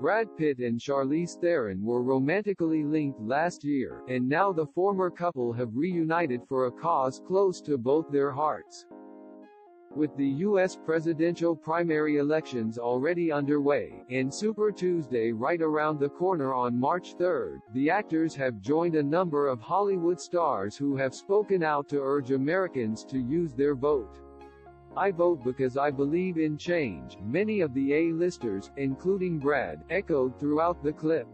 Brad Pitt and Charlize Theron were romantically linked last year, and now the former couple have reunited for a cause close to both their hearts. With the U.S. presidential primary elections already underway, and Super Tuesday right around the corner on March 3, the actors have joined a number of Hollywood stars who have spoken out to urge Americans to use their vote. "I vote because I believe in change," many of the A-listers, including Brad, echoed throughout the clip.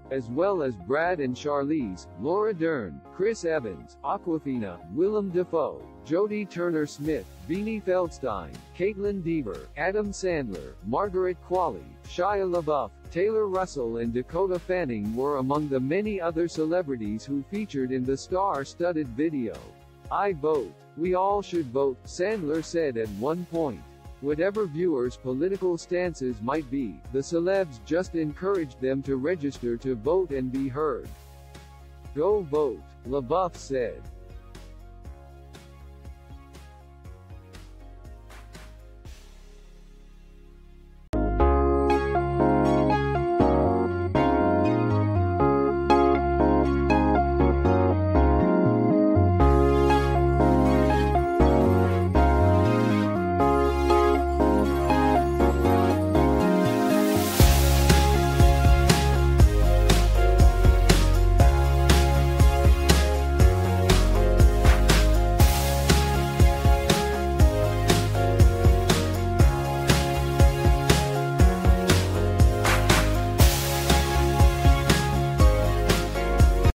As well as Brad and Charlize, Laura Dern, Chris Evans, Awkwafina, Willem Dafoe, Jodie Turner-Smith, Beanie Feldstein, Caitlin Dever, Adam Sandler, Margaret Qualley, Shia LaBeouf, Taylor Russell and Dakota Fanning were among the many other celebrities who featured in the star-studded video. "I vote. We all should vote," Sandler said at one point. Whatever viewers' political stances might be, the celebs just encouraged them to register to vote and be heard. "Go vote," LaBeouf said.